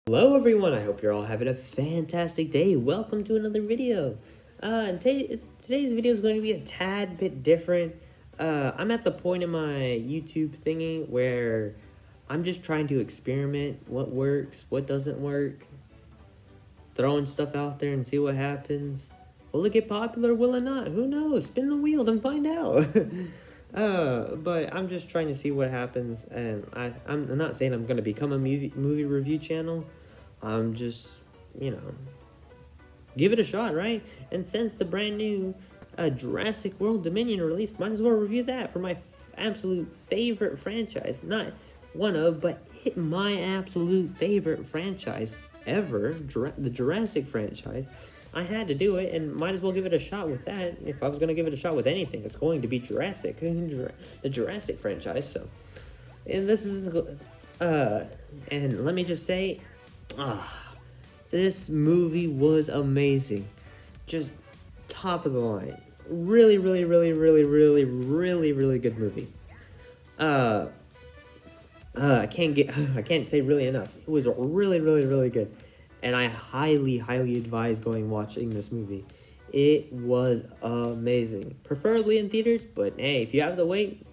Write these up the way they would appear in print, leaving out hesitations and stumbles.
Hello everyone, I hope you're all having a fantastic day. Welcome to another video. Today's video is going to be a tad bit different. I'm at the point in my YouTube thingy where I'm just trying to experiment what works, what doesn't work, throwing stuff out there and see what happens. Will it get popular, will it not? Who knows? Spin the wheel and find out. But I'm just trying to see what happens, and I'm not saying I'm going to become a movie review channel. I'm just, give it a shot, right? And since the brand new Jurassic World Dominion released, might as well review that for my absolute favorite franchise. Not one of, but my absolute favorite franchise ever, the Jurassic franchise. I had to do it, and might as well give it a shot with that. If I was going to give it a shot with anything, it's going to be Jurassic, the Jurassic franchise. So, and this is, and let me just say, this movie was amazing. Just top of the line. Really, really, really, really, really, really, really good movie. I can't say really enough. It was really, really, really good. And I highly, highly advise watching this movie. It was amazing. Preferably in theaters, but hey, if you have the wait.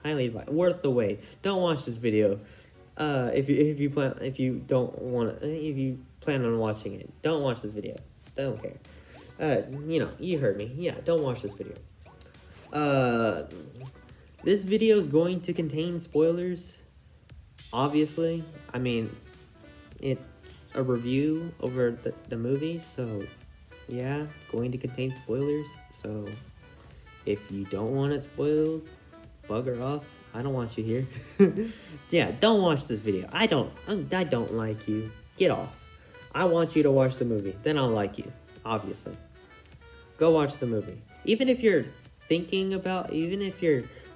Highly advise. Worth the wait. Don't watch this video. If you plan on watching it, don't watch this video. Don't care. You heard me. Yeah, don't watch this video. This video is going to contain spoilers. Obviously, I mean, it's a review over the movie, so yeah, it's going to contain spoilers. So if you don't want it spoiled, bugger off. I don't want you here. Yeah, don't watch this video. I don't like you. Get off. I want you to watch the movie. Then I'll like you, obviously. Go watch the movie. Even if you're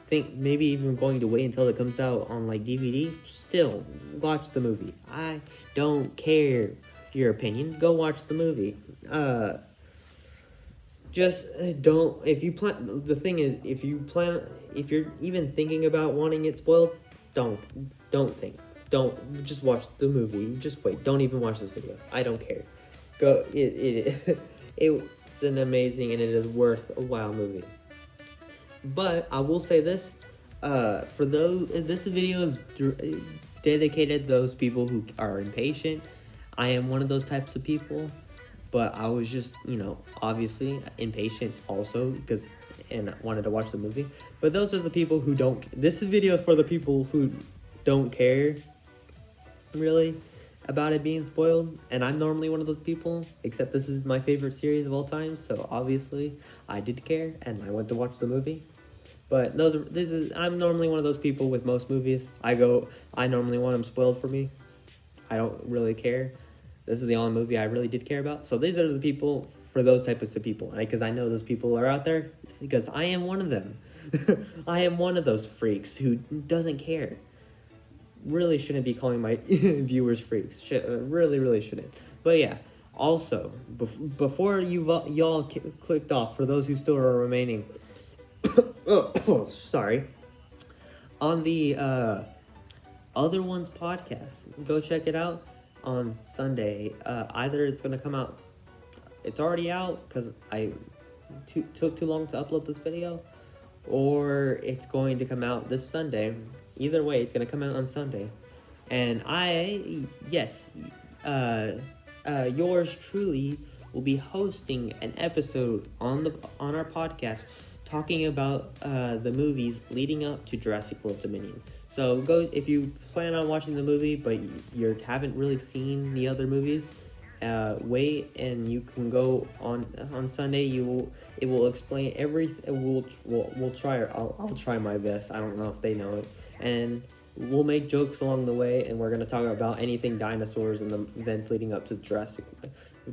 maybe even going to wait until it comes out on like DVD, still watch the movie. I don't care your opinion. Go watch the movie. Just don't. If you're even thinking about wanting it spoiled, don't just watch the movie. Just wait. Don't even watch this video. I don't care. Go. It's an amazing and it is worth a while movie. But I will say this, this video is dedicated to those people who are impatient. I am one of those types of people, but I was just, obviously impatient also and wanted to watch the movie. But those are the people who don't. This video is for the people who don't care, really, about it being spoiled. And I'm normally one of those people, except this is my favorite series of all time. So obviously, I did care, and I went to watch the movie. But I'm normally one of those people with most movies. I normally want them spoiled for me. I don't really care. This is the only movie I really did care about. So these are the people, for those types of people. Because I know those people are out there. Because I am one of them. I am one of those freaks who doesn't care. Really shouldn't be calling my viewers freaks. Really, really shouldn't. But yeah. Also, before y'all clicked off, for those who still are remaining... sorry. On the Other Ones podcast, go check it out on Sunday. Either it's going to come out, it's already out because I took too long to upload this video, or it's going to come out this Sunday. Either way, it's going to come out on Sunday. And yours truly will be hosting an episode on our podcast talking about the movies leading up to Jurassic World Dominion. So go, if you plan on watching the movie but you haven't really seen the other movies, wait, and you can go on Sunday. It will explain everything. We'll try. I'll try my best. I don't know if they know it, and we'll make jokes along the way. And we're gonna talk about anything dinosaurs and the events leading up to Jurassic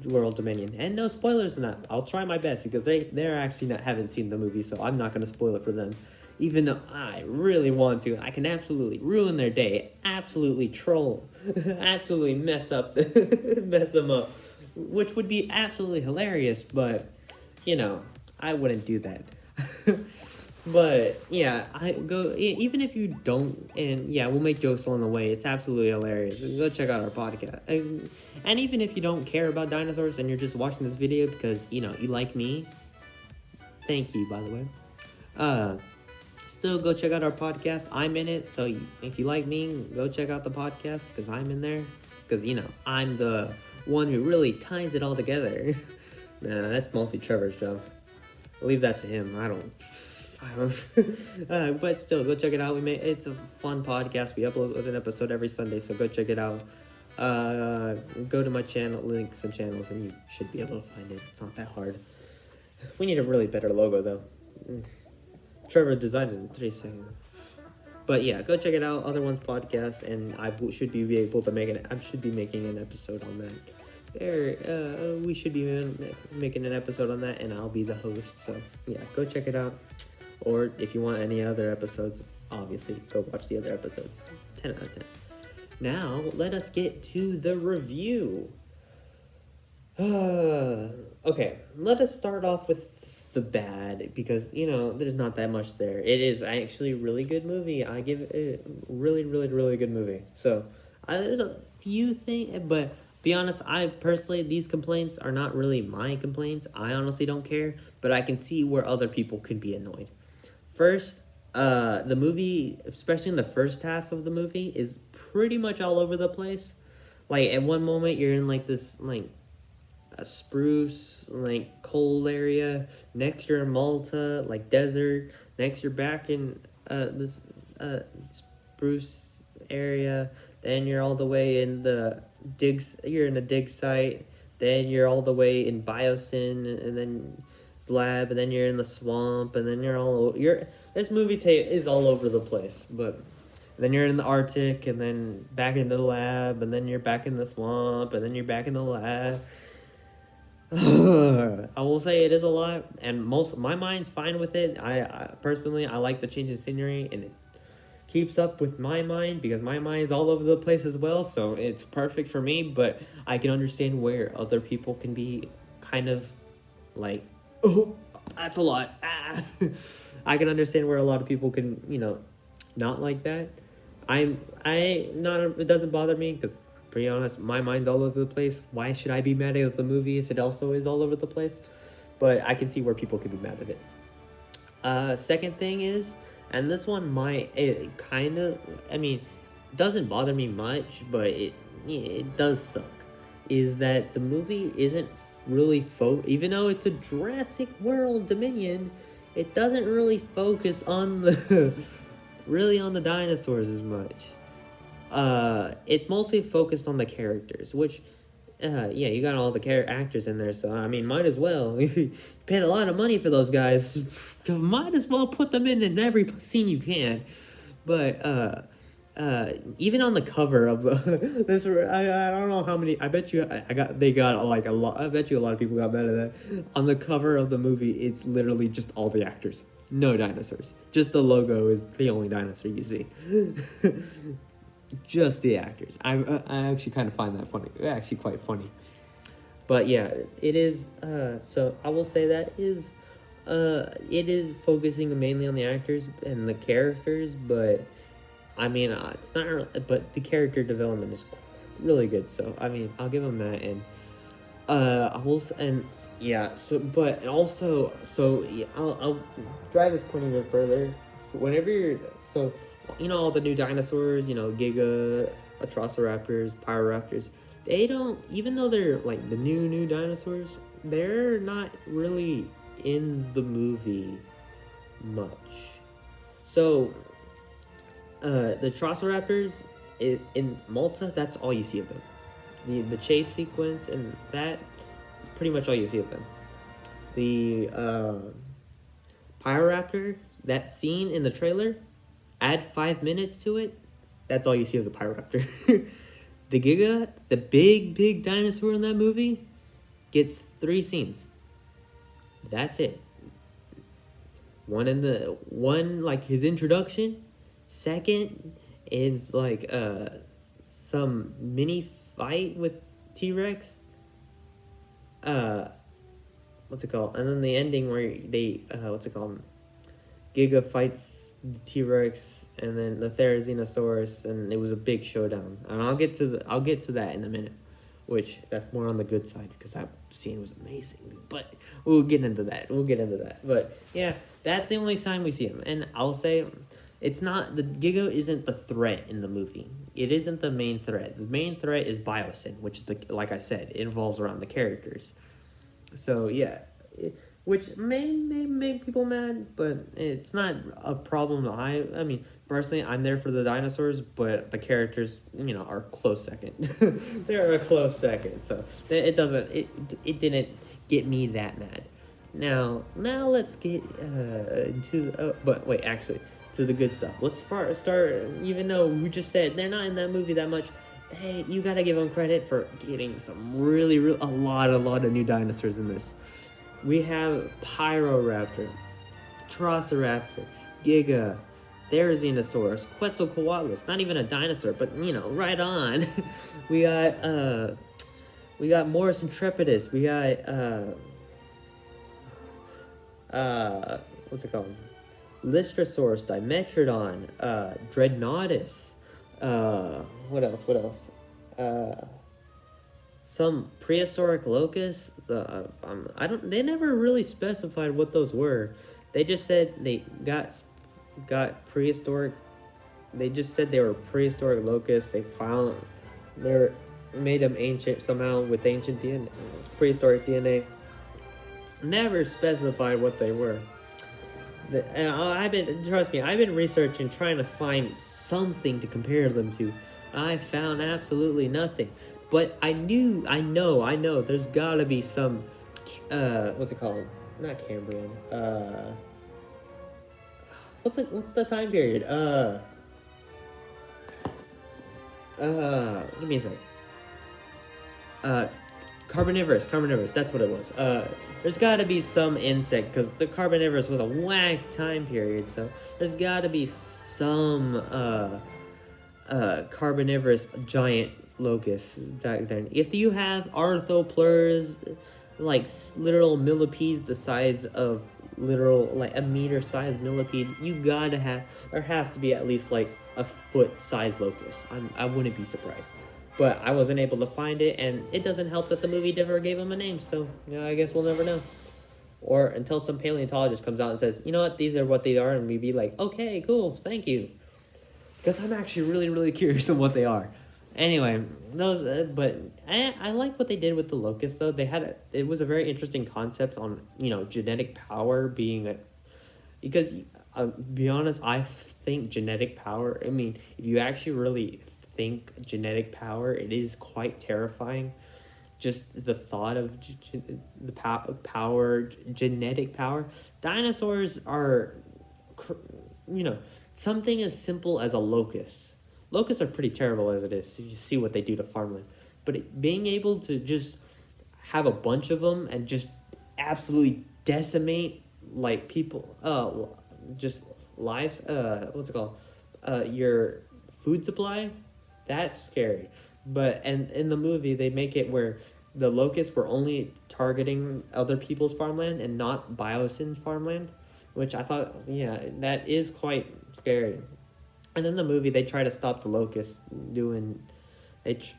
World Dominion. And no spoilers in that. I'll try my best because they're actually haven't seen the movie, so I'm not gonna spoil it for them. Even though I really want to, I can absolutely ruin their day, absolutely troll, absolutely mess them up, which would be absolutely hilarious, but, I wouldn't do that. But yeah, I go even if you don't, and yeah, we'll make jokes along the way. It's absolutely hilarious. Go check out our podcast, and even if you don't care about dinosaurs and you're just watching this video because you like me, thank you by the way. Uh, Still go check out our podcast. I'm in it, so if you like me, go check out the podcast because I'm in there. Because I'm the one who really ties it all together. Nah, that's mostly Trevor's job. I'll leave that to him. I don't. But still, go check it out. It's a fun podcast. We upload an episode every Sunday, so go check it out. Go to my channel, links and channels, and you should be able to find it. It's not that hard. We need a really better logo though. Trevor designed it in 3 seconds. But yeah, go check it out. Other Ones podcast, and I should be able to I should be making an episode on that. We should be making an episode on that, and I'll be the host. So yeah, go check it out. Or if you want any other episodes, obviously go watch the other episodes. 10 out of 10. Now let us get to the review. Okay, let us start off with the bad, because there's not that much there. It is actually a really good movie. I give it a really, really, really good movie. So there's a few things, but be honest, I personally, these complaints are not really my complaints. I honestly don't care, but I can see where other people could be annoyed. First, the movie, especially in the first half of the movie, is pretty much all over the place. Like at one moment you're in like this a spruce, like, cold area. Next, you're in Malta, like, desert. Next, you're back in this spruce area. Then you're all the way in you're in a dig site. Then you're all the way in Biosyn, and then Slab, and then you're in the swamp, and then this movie is all over the place, but then you're in the Arctic, and then back into the lab, and then you're back in the swamp, and then you're back in the lab. I will say it is a lot, and my mind's fine with it. I personally, I like the change in scenery, and it keeps up with my mind because my mind's all over the place as well, so it's perfect for me. But I can understand where other people can be kind of like, oh, that's a lot. I can understand where a lot of people can, not like that. It doesn't bother me because, pretty honest, my mind's all over the place. Why should I be mad at the movie if it also is all over the place? But I can see where people could be mad at it. Second thing is, and this one doesn't bother me much, but it does suck, is that the movie isn't really even though it's a Jurassic World Dominion, it doesn't really focus on the dinosaurs as much. It's mostly focused on the characters, which, you got all the actors in there, so, might as well. You paid a lot of money for those guys. Might as well put them in every scene you can. But, even on the cover of this, I don't know how many, I bet you, they got, like, a lot, I bet you a lot of people got mad at that. On the cover of the movie, it's literally just all the actors. No dinosaurs. Just the logo is the only dinosaur you see. Just the actors. I actually kind of find that funny. Actually quite funny. But yeah, it is, so I will say that it is focusing mainly on the actors and the characters, but it's not really, but the character development is really good, so I'll give them that. And I'll drive this point even further. Whenever all the new dinosaurs, Giga, Atrociraptors, Pyroraptors, they don't, even though they're like the new dinosaurs, they're not really in the movie much. So, the Atrociraptors in Malta, that's all you see of them. The chase sequence and that, pretty much all you see of them. The Pyroraptor, that scene in the trailer, add 5 minutes to it, that's all you see of the Pyroraptor. The Giga, the big dinosaur in that movie, gets 3 scenes. That's it. One like his introduction. Second is like some mini fight with T-Rex. What's it called? And then the ending where they what's it called? Giga fights the T-Rex and then the Therizinosaurus, and it was a big showdown. And I'll get to that in a minute, which that's more on the good side because that scene was amazing. But we'll get into that. But yeah, that's the only time we see him. And I'll say, it's not the Giga isn't the threat in the movie. It isn't the main threat. The main threat is Biosyn, which is like I said, it revolves around the characters. So yeah, which may make people mad, but it's not a problem. I mean, personally, I'm there for the dinosaurs, but the characters, are close second. They're a close second, so it didn't get me that mad. Now let's get but wait, actually, to the good stuff. Let's start. Even though we just said they're not in that movie that much, hey, you gotta give them credit for getting some really a lot of new dinosaurs in this. We have Pyroraptor, Troceraptor, Giga, Therizinosaurus, Quetzalcoatlus, not even a dinosaur, but right on. we got Morris Intrepidus, we got what's it called? Lystrosaurus, Dimetrodon, Dreadnoughtus, what else? Some prehistoric locusts. They never really specified what those were. They just said they got prehistoric. They just said they were prehistoric locusts. They made them ancient somehow with ancient DNA, prehistoric DNA. Never specified what they were. And trust me, I've been researching, trying to find something to compare them to. I found absolutely nothing. But I know, there's gotta be some, what's it called? Not Cambrian. What's the time period? Give me a sec. Carboniferous, that's what it was. There's gotta be some insect, because the Carboniferous was a whack time period, so there's gotta be some, Carboniferous giant locusts back then. If you have arthroplurs, like literal millipedes the size of like a meter-sized millipede, there has to be at least like a foot-sized locust. I wouldn't be surprised. But I wasn't able to find it, and it doesn't help that the movie never gave them a name, so I guess we'll never know. Or until some paleontologist comes out and says, you know what, these are what they are, and we'd be like, okay, cool, thank you. Because I'm actually really, really curious on what they are. Anyway, but I like what they did with the locusts, though. It was a very interesting concept on, genetic power being because, be honest, I think genetic power, I mean, if you actually really think genetic power, it is quite terrifying. Just the thought of genetic power. Dinosaurs are, something as simple as a locust. Locusts are pretty terrible as it is. You see what they do to farmland. But being able to just have a bunch of them and just absolutely decimate, like, people, just lives, what's it called? Your food supply, that's scary. And in the movie, they make it where the locusts were only targeting other people's farmland and not Biosyn's farmland, which I thought, that is quite scary. And in the movie, they try to stop the locusts in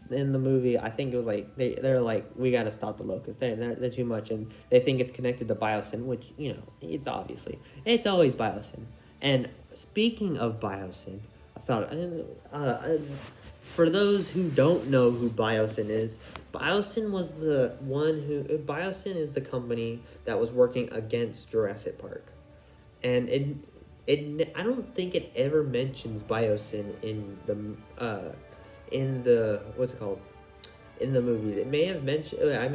the movie, I think it was like, they're like, we gotta stop the locusts. They're too much, and they think it's connected to Biosyn, which, it's always Biosyn. And speaking of Biosyn, I thought, for those who don't know who Biosyn is the company that was working against Jurassic Park. And I don't think it ever mentions Biosyn in the what's it called? In the movie. It may have mentioned, I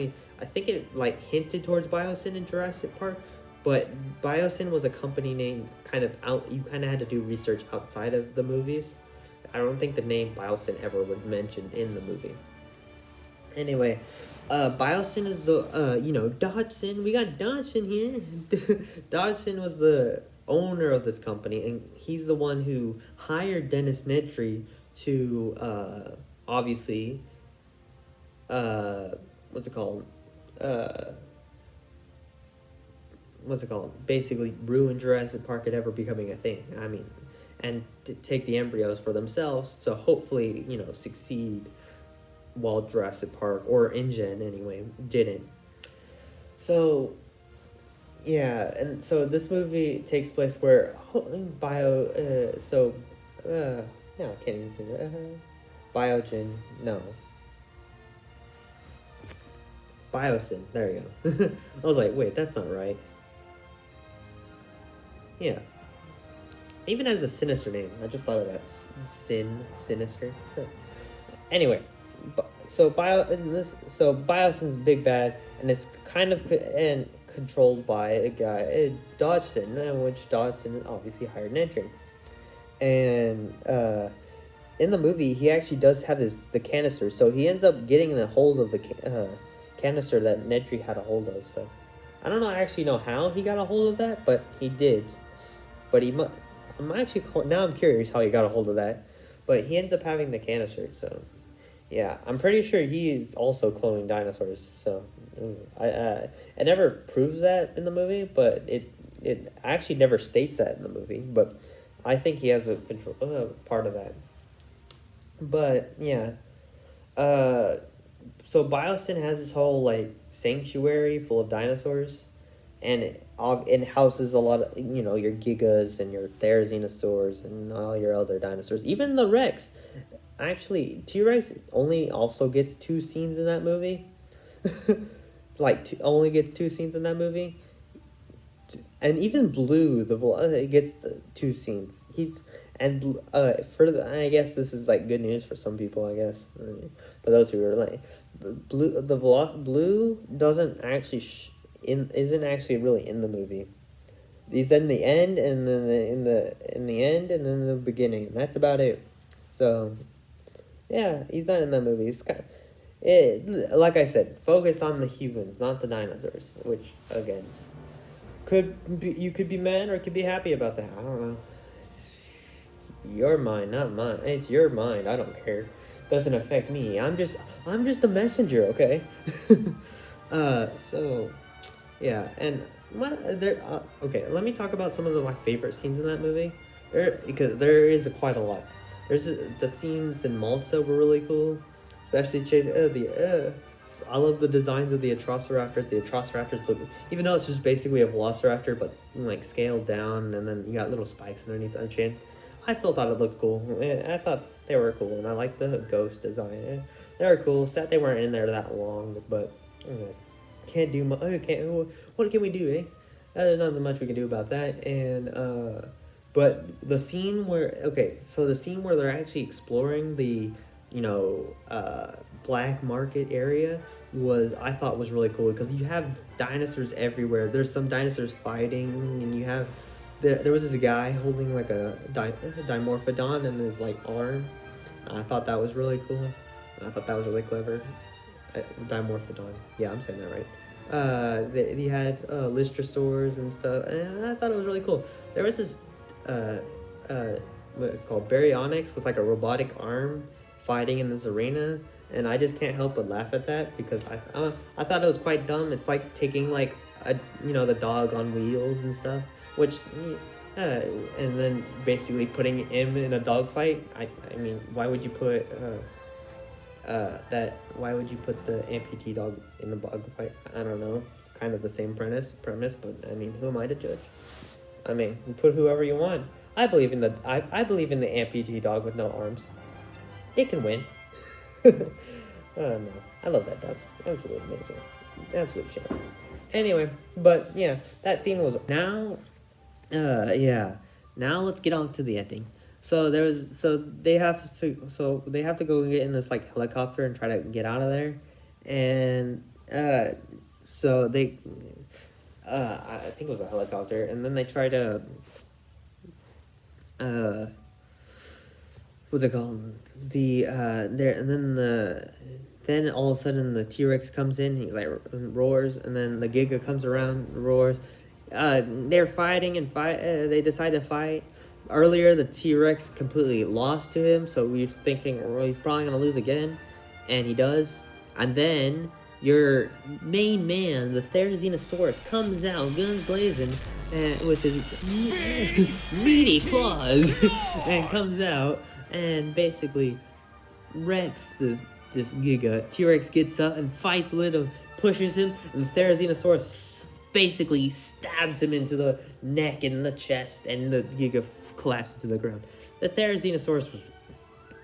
think it like hinted towards Biosyn in Jurassic Park, but Biosyn was a company name you kind of had to do research outside of the movies. I don't think the name Biosyn ever was mentioned in the movie. Anyway, Biosyn is the, Dodgson. We got Dodgson here. Dodgson was the owner of this company, and he's the one who hired Dennis Nedry to, obviously, what's it called? what's it called? Basically ruin Jurassic Park and ever becoming a thing. I mean, and to take the embryos for themselves, so hopefully, succeed, while Jurassic Park, or InGen anyway, didn't. So, yeah, and so this movie takes place where yeah, I can't even say that. Biogen, no. Biosyn, there you go. I was like, wait, that's not right. Yeah. Even has a sinister name. I just thought of that. Sinister. Anyway, Biosyn's big bad, and it's kind of controlled by a guy, Dodgson, which Dodgson obviously hired an intern. And in the movie, he actually does have the canister, so he ends up getting the hold of the canister that Nedry had a hold of. So I don't actually know how he got a hold of that, but he did. But I'm curious how he got a hold of that. But he ends up having the canister, so yeah, I'm pretty sure he is also cloning dinosaurs. So it never proves that in the movie, but it actually never states that in the movie. But I think he has a control part of that. But yeah, so Biosyn has this whole like sanctuary full of dinosaurs, and it houses a lot of your Gigas and your Therizinosaurs and all your other dinosaurs, even the Rex. Actually, T-Rex only also gets 2 scenes in that movie. Only gets 2 scenes in that movie. And even Blue, it gets 2 scenes. I guess this is like good news for some people, I guess. For those who are like, Blue doesn't actually isn't actually really in the movie. He's in the end, and then in the end, and then in the beginning. And that's about it. So, yeah, he's not in that movie. It's like I said, focused on the humans, not the dinosaurs. Which again, you could be mad or could be happy about that. I don't know. It's your mind, not mine. It's your mind. I don't care. Doesn't affect me. I'm just a messenger. Okay. So. Yeah, and okay, let me talk about some of my favorite scenes in that movie. Because there is quite a lot. The scenes in Malta were really cool, especially I love the designs of the Atrociraptors. The Atrociraptors look, even though it's just basically a Velociraptor, but like scaled down, and then you got little spikes underneath their chin. I still thought it looked cool. I thought they were cool, and I liked the ghost design. They were cool. Sad they weren't in there that long, but. Can't do much. What can we do, eh? There's nothing much we can do about that. And but the scene where they're actually exploring the black market area I thought was really cool, because you have dinosaurs everywhere. There's some dinosaurs fighting, and you have there was this guy holding like a Dimorphodon in his like arm. I thought that was really cool. I thought that was really clever. Dimorphodon. Yeah, I'm saying that right. He had Lystrosaurs and stuff, and I thought it was really cool. There was this what it's called, Baryonyx, with like a robotic arm fighting in this arena, and I just can't help but laugh at that, because I thought it was quite dumb. It's like taking like the dog on wheels and stuff, which and then basically putting him in a dog fight. I mean, why would you put why would you put the amputee dog in the dog fight? I don't know. It's kind of the same premise, but I mean, who am I to judge? I mean, you put whoever you want. I believe in the amputee dog with no arms. It can win. No, I love that dog. Absolutely amazing. Absolute champ. Anyway, but yeah, that scene was now. Now let's get on to the ending. So they have to go get in this like helicopter and try to get out of there, and so they I think it was a helicopter, and then they try to what's it called, then all of a sudden the T-Rex comes in. He like roars, and then the Giga comes around, roars. They're fighting and they decide to fight. Earlier, the T-Rex completely lost to him, so we were thinking, well, he's probably going to lose again, and he does. And then your main man, the Therizinosaurus, comes out, guns blazing, with his meaty claws, and comes out and basically wrecks this Giga. T-Rex gets up and fights with him, pushes him, and the Therizinosaurus basically stabs him into the neck and the chest, and the Giga collapses to the ground. The Therizinosaurus was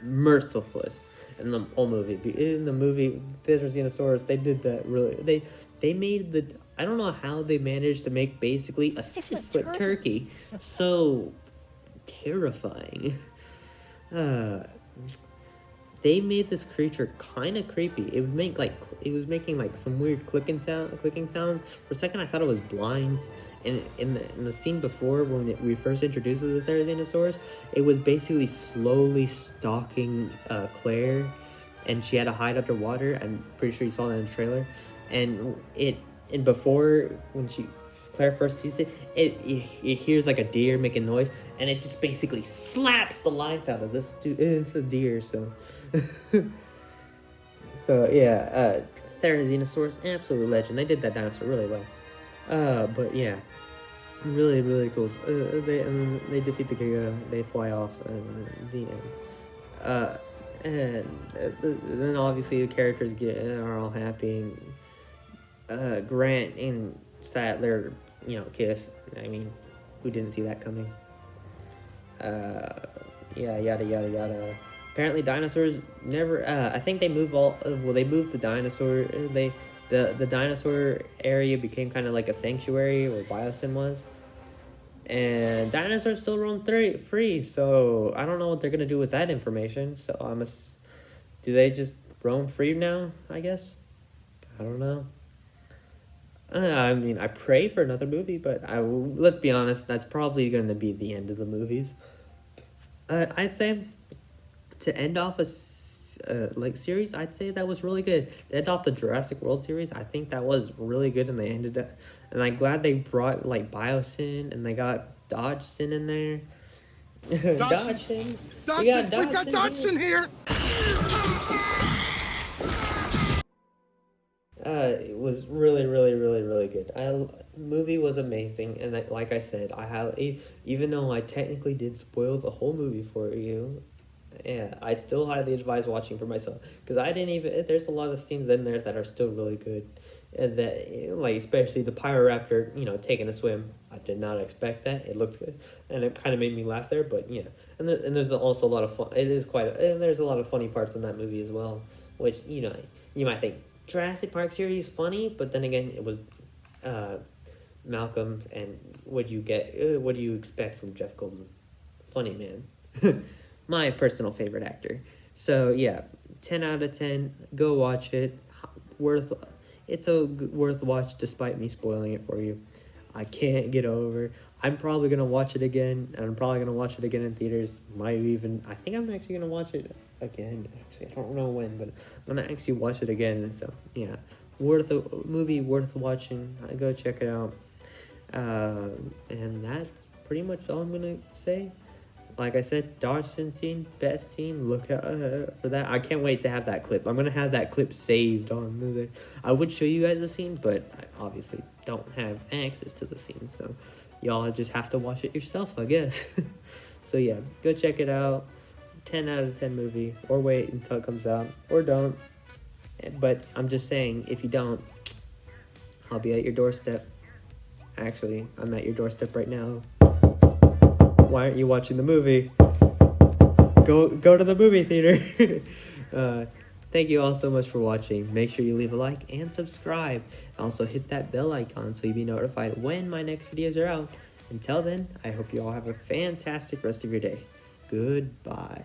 merciless in the whole movie. In the movie Therizinosaurus, they did that really. They made the. I don't know how they managed to make basically a 6-foot turkey so terrifying. They made this creature kind of creepy. It was making like some weird clicking sounds. For a second, I thought it was blinds. And in the scene before, when we first introduced the Therizinosaurus, it was basically slowly stalking Claire, and she had to hide underwater. I'm pretty sure you saw that in the trailer. And before, when Claire first sees it, it hears like a deer making noise, and it just basically slaps the life out of this deer. So. So yeah, Therizinosaurus, absolute legend. They did that dinosaur really well. But yeah, really, really cool. They defeat the Giga. They fly off. The end. And then obviously the characters are all happy. And Grant and Sattler, kiss. I mean, who didn't see that coming? Yeah, yada yada yada. Apparently dinosaurs never, I think they moved they moved the dinosaur, the dinosaur area became kind of like a sanctuary where Biosyn was. And dinosaurs still roam free, so I don't know what they're going to do with that information. So do they just roam free now, I guess? I don't know. I mean, I pray for another movie, but let's be honest, that's probably going to be the end of the movies. I'd say, to end off a series, I'd say that was really good. To end off the Jurassic World series, I think that was really good, and they ended up, and I'm glad they brought Biosyn, and they got Dodgson in there. Dodgson. We got Dodgson here. It was really, really, really, really good. Movie was amazing, and like I said, even though I technically did spoil the whole movie for you. Yeah, I still highly advise watching for myself, because there's a lot of scenes in there that are still really good, and that, especially the Pyroraptor, taking a swim. I did not expect that. It looked good, and it kind of made me laugh there, but yeah, and there's also a lot of fun. And there's a lot of funny parts in that movie as well, which, you might think Jurassic Park series funny, but then again, it was, Malcolm, and what do you expect from Jeff Goldblum? Funny man. My personal favorite actor. So yeah, 10 out of 10. Go watch it. It's a worth watch despite me spoiling it for you. I can't get over. I'm probably gonna watch it again, and I'm probably gonna watch it again in theaters. I think I'm actually gonna watch it again. Actually, I don't know when, but I'm gonna actually watch it again. So yeah, movie worth watching. Go check it out. And that's pretty much all I'm gonna say. Like I said, Dodgson scene, best scene. Look out for that. I can't wait to have that clip. I'm going to have that clip saved on there. I would show you guys the scene, but I obviously don't have access to the scene. So y'all just have to watch it yourself, I guess. So yeah, go check it out. 10 out of 10 movie. Or wait until it comes out. Or don't. But I'm just saying, if you don't, I'll be at your doorstep. Actually, I'm at your doorstep right now. Why aren't you watching the movie? Go to the movie theater. Thank you all so much for watching. Make sure you leave a like and subscribe. Also hit that bell icon so you'll be notified when my next videos are out. Until then, I hope you all have a fantastic rest of your day. Goodbye.